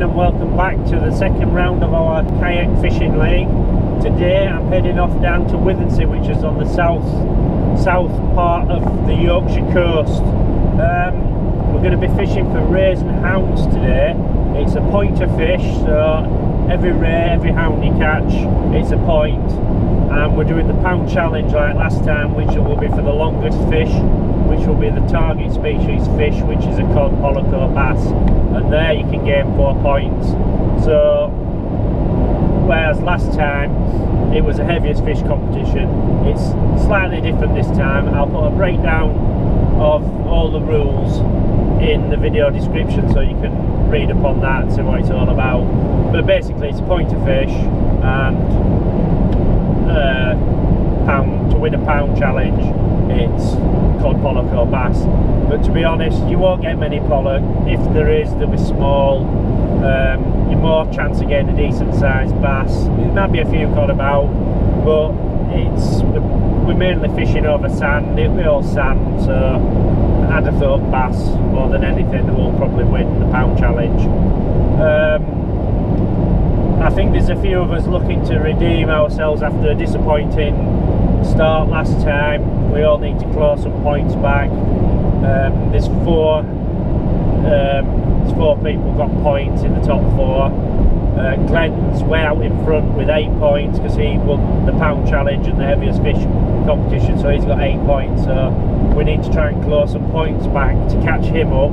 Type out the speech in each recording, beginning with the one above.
and welcome back to the second round of our kayak fishing league. Today I'm heading off down to Withernsea, which is on the south part of the Yorkshire coast. We're going to be fishing for rays and hounds today. It's a pointer fish, so every ray, every hound you catch, it's a point. And we're doing the pound challenge like last time, which will be for the longest fish, which will be the target species fish, which is a cod, pollock or bass, and there you can gain 4 points. So whereas last time it was a heaviest fish competition, it's slightly different this time. I'll put a breakdown of all the rules in the video description so you can read up on that and see what it's all about. But basically it's a pointer fish, and to win a pound challenge it's cod, pollock or bass. But to be honest, you won't get many pollock. If there is, they'll be small. You're more chance of getting a decent sized bass. There might be a few cod about, but we're mainly fishing over sand. It'll be all sand, so I'd have thought bass more than anything will probably win the pound challenge. I think there's a few of us looking to redeem ourselves after a disappointing start last time. We all need to claw some points back. There's four people got points in the top 4. Glenn's way out in front with 8 points because he won the pound challenge and the heaviest fish competition, so he's got 8 points. So we need to try and claw some points back to catch him up,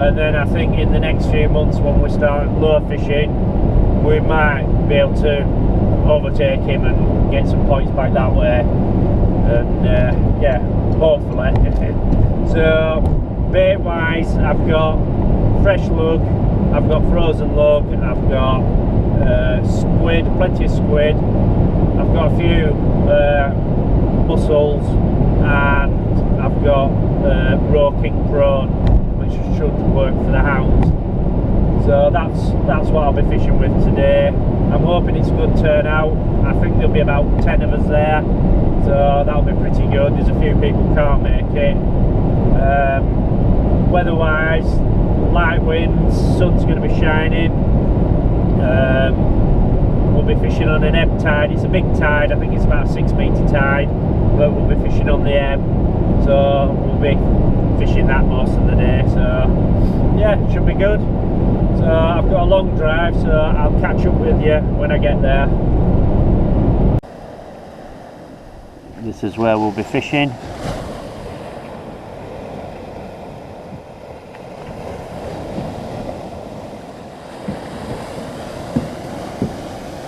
and then I think in the next few months when we start lure fishing, we might be able to overtake him and get some points back that way, and yeah, hopefully. So bait wise, I've got fresh lug, I've got frozen lug, I've got squid, plenty of squid, I've got a few mussels, and I've got raw king prawn, which should work for the hounds. So that's what I'll be fishing with today. I'm hoping it's a good turnout. I think there'll be about 10 of us there, so that'll be pretty good. There's a few people who can't make it. Weather-wise, light winds, sun's going to be shining. We'll be fishing on an ebb tide. It's a big tide, I think it's about a 6 metre tide, but we'll be fishing on the ebb, so we'll be fishing that most of the day. So yeah, it should be good. So I've got a long drive, so I'll catch up with you when I get there. This is where we'll be fishing.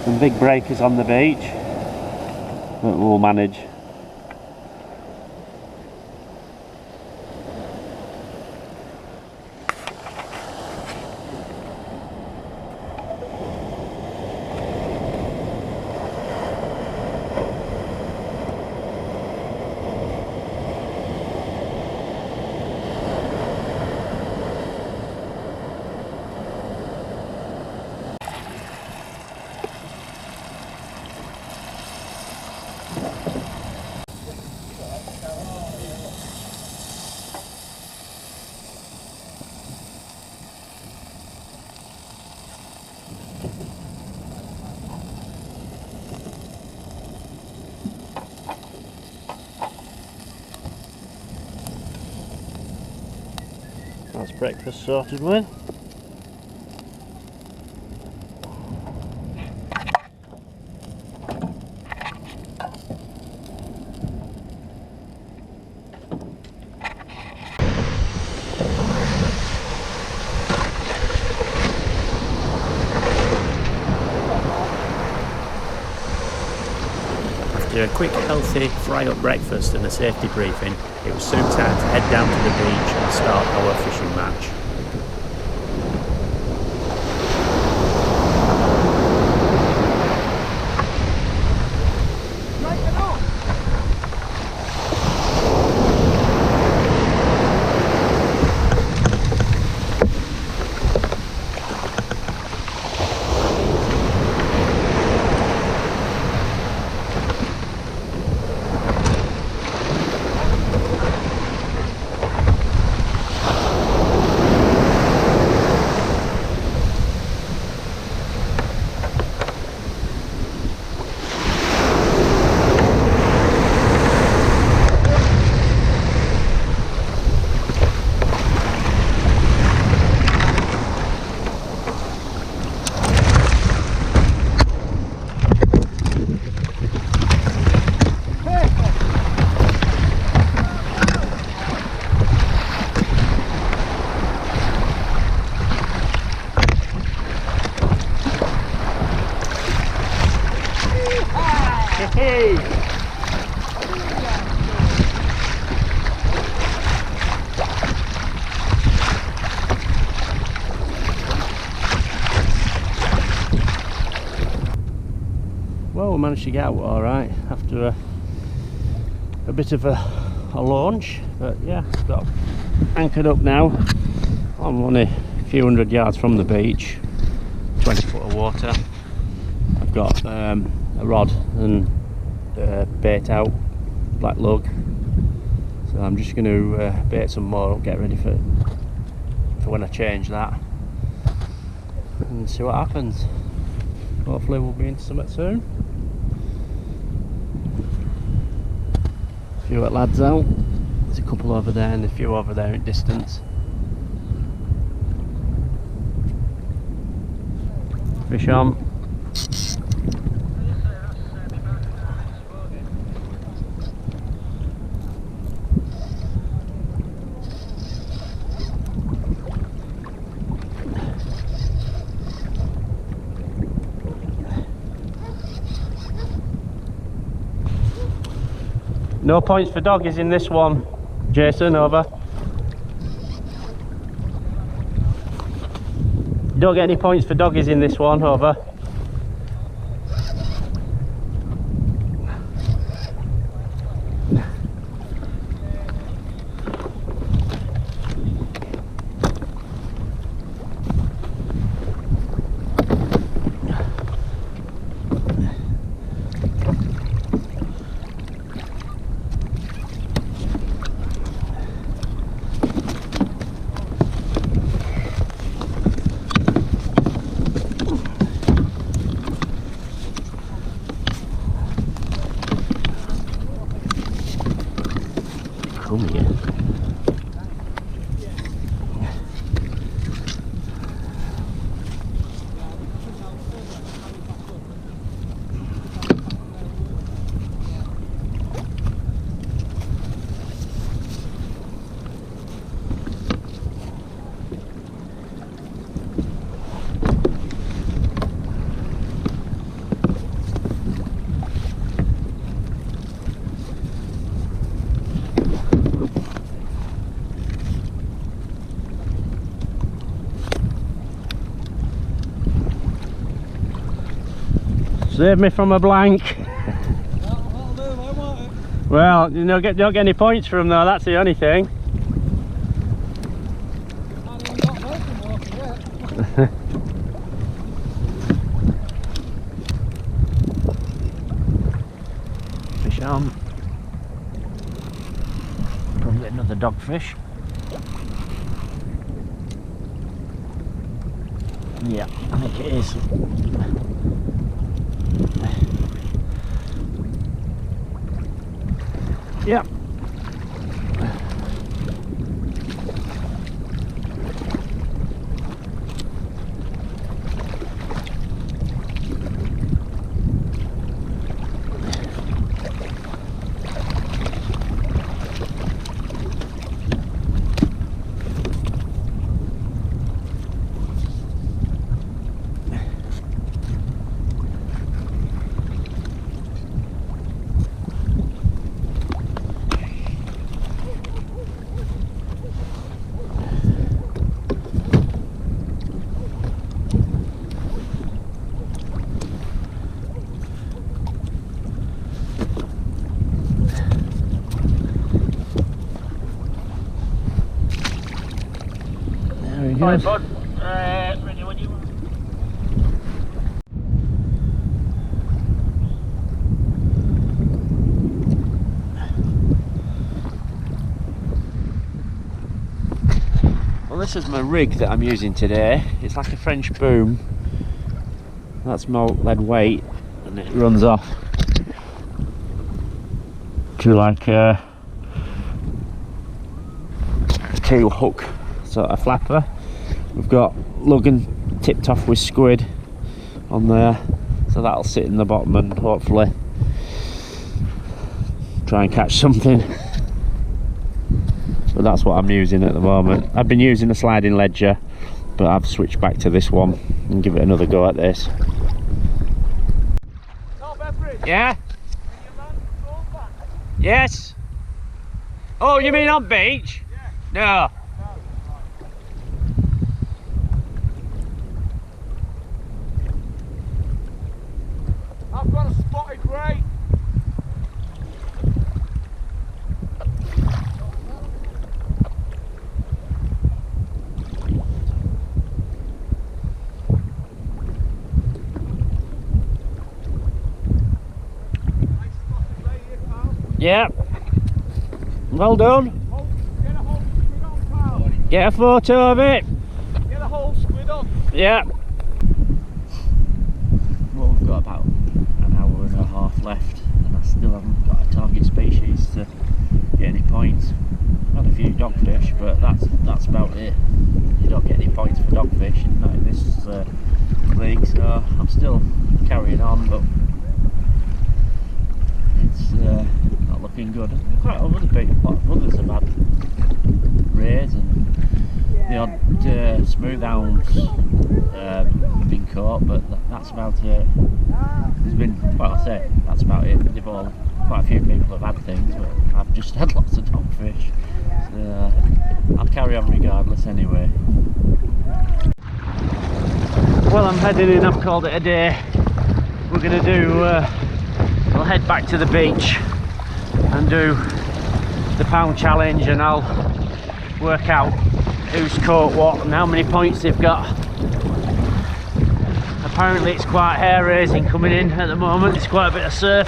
Some big breakers on the beach, but we'll manage. That's breakfast sorted with. After a quick, healthy, fry-up breakfast and a safety briefing, it was soon time to head down to the beach and start our fishing match. we managed to get out all right after a bit of a launch, but yeah, got anchored up now. I'm only a few hundred yards from the beach, 20 foot of water. I've got a rod and bait out, black lug, so I'm just going to bait some more, get ready for when I change that and see what happens. Hopefully we'll be into something soon. A few lads out, there's a couple over there and a few over there in distance. Fish on. No points for doggies in this one, Jason, over. Don't get any points for doggies in this one, over. Come here. Save me from a blank. That'll do, I want it. Well, you don't get any points from though, that's the only thing. I haven't got mountain water yet. Fish on. Probably get another dogfish. Yeah, I think it is. Yeah. Right, bud. Ready when you want. Well, this is my rig that I'm using today. It's like a French boom. That's malt lead weight, and it runs off to like a tail hook sort of flapper. We've got lugging tipped off with squid on there, so that'll sit in the bottom and hopefully try and catch something. But that's what I'm using at the moment. I've been using a sliding ledger, but I've switched back to this one and give it another go at this. Yeah? Yes? Oh, you mean on beach? No. I've got a spotted Yeah. Well done. Get a whole squid on, pal. Get a photo of it. Get a whole squid on. Yeah. Well, we've got about an hour and a half left, and I still haven't got a target species to get any points. Had a few dogfish, but that's about it. You don't get any points for dogfish not in this league, so I'm still carrying on, but it's not looking good. Quite a lot of others have had rays, and the odd smooth hounds been caught, but that's about it. There's been, well, I say that's about it. They've all, quite a few people have had things, but I've just had lots of dogfish. So I'll carry on regardless anyway. Well, I'm heading in. I've called it a day. We're gonna do. We'll head back to the beach and do the pound challenge, and I'll work out who's caught what and how many points they've got. Apparently it's quite hair raising coming in at the moment. There's quite a bit of surf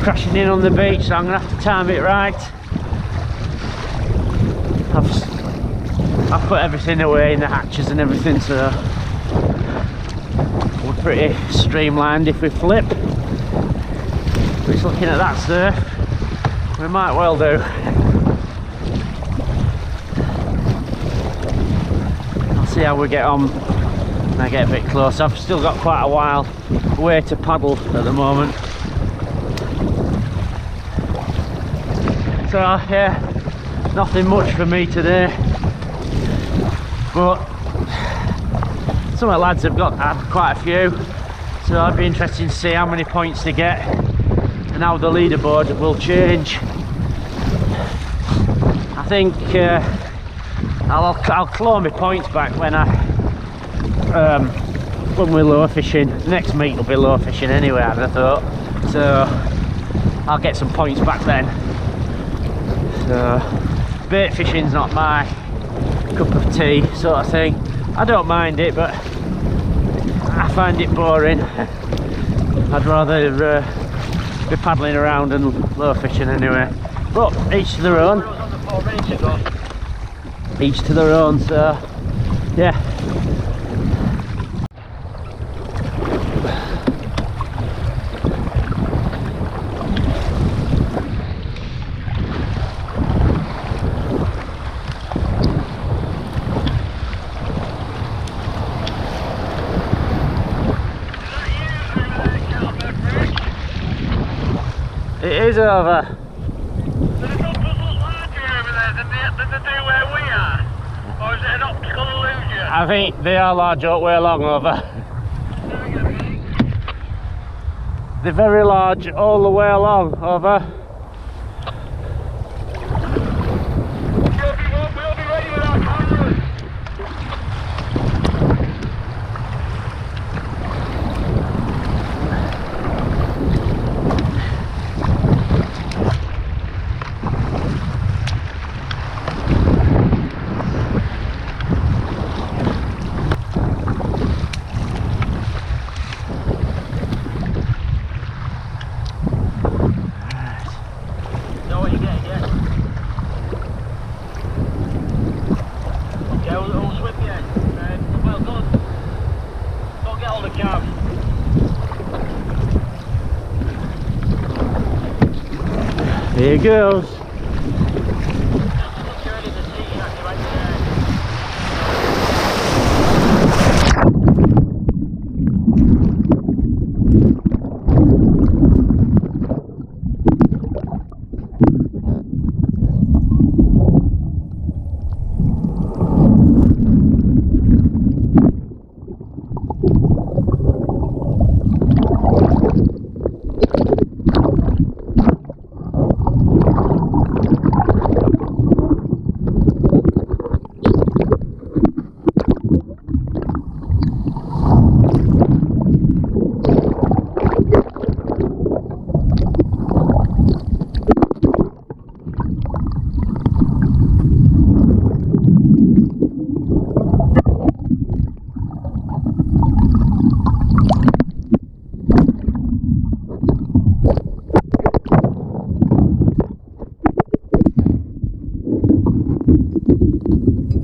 crashing in on the beach, so I'm gonna have to time it right. I've put everything away in the hatches and everything, so we're pretty streamlined if we flip. But it's looking at that surf, we might well do. I'll see how we get on when I get a bit close. I've still got quite a while away to paddle at the moment. So yeah, nothing much for me today, but some of the lads have had quite a few, so I'd be interested to see how many points they get and how the leaderboard will change. I think I'll claw my points back when we're lower fishing. The next meet will be lower fishing anyway, I'd have thought, so I'll get some points back then. So bait fishing's not my cup of tea sort of thing. I don't mind it, but I find it boring. I'd rather be paddling around and low fishing anyway. But each to their own. Each to their own, so yeah. It is over. Does it not look larger over there than they do where we are? Or is it an optical illusion? I think they are large all the way along over. They're very large all the way along over. We'll be ready with our cameras. Here it goes.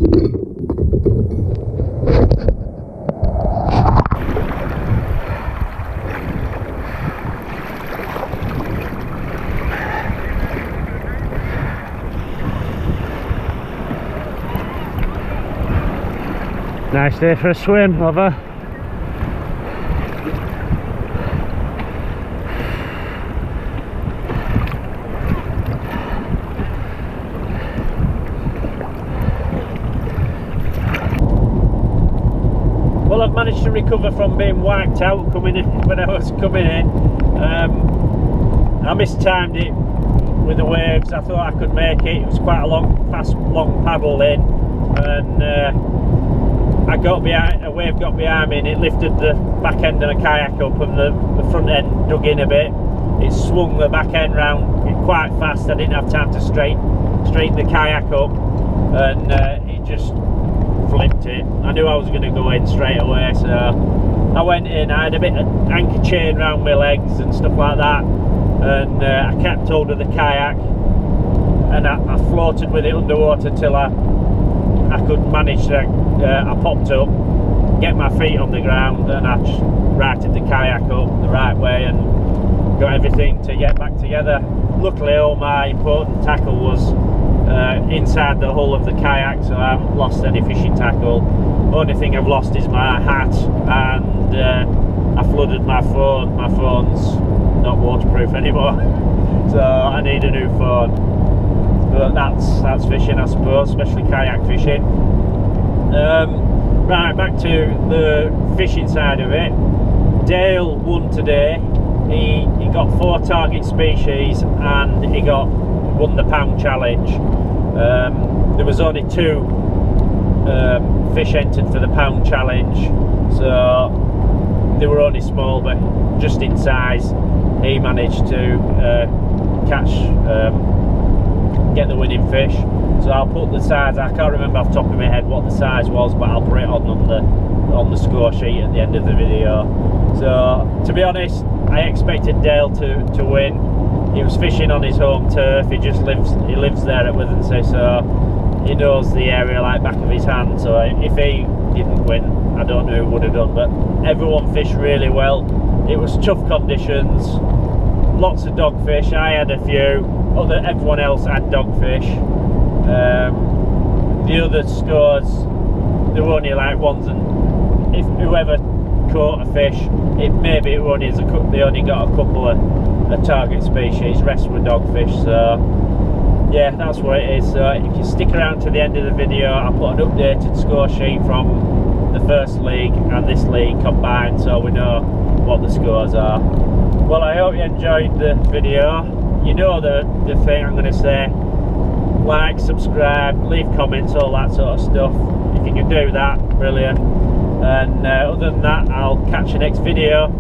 Nice day for a swim, lover. Well, I've managed to recover from being wiped out coming in when I was coming in. I mistimed it with the waves. I thought I could make it. It was quite a long paddle in, and I got behind. A wave got behind me, and it lifted the back end of the kayak up, and the front end dug in a bit. It swung the back end round quite fast. I didn't have time to straighten the kayak up, and it just flipped it. I knew I was going to go in straight away, so I went in. I had a bit of anchor chain around my legs and stuff like that, and I kept hold of the kayak, and I floated with it underwater till I could manage to. I popped up, get my feet on the ground, and I just righted the kayak up the right way and got everything to get back together. Luckily, all my important tackle was inside the hull of the kayak, so I haven't lost any fishing tackle. Only thing I've lost is my hat, and I flooded my phone. My phone's not waterproof anymore, so I need a new phone. But that's fishing, I suppose, especially kayak fishing. Right, back to the fishing side of it. Dale won today. He got 4 target species, and he won the pound challenge. There was only 2 fish entered for the pound challenge, so they were only small, but just in size. He managed to get the winning fish. So I'll put the size. I can't remember off the top of my head what the size was, but I'll put it on the score sheet at the end of the video. So to be honest, I expected Dale to win. He was fishing on his home turf. He lives there at Withensea, so he knows the area like back of his hand. So if he didn't win, I don't know who would have done. But everyone fished really well. It was tough conditions, lots of dogfish. I had a few. Everyone else had dogfish. The other scores, there were only like ones, and if whoever caught a fish, they only got a couple of target species. Rest were dogfish. So yeah, that's what it is. So if you stick around to the end of the video, I'll put an updated score sheet from the first league and this league combined, so we know what the scores are. Well, I hope you enjoyed the video. You know the thing I'm going to say: like, subscribe, leave comments, all that sort of stuff. If you can do that, brilliant. And other than that, I'll catch you next video.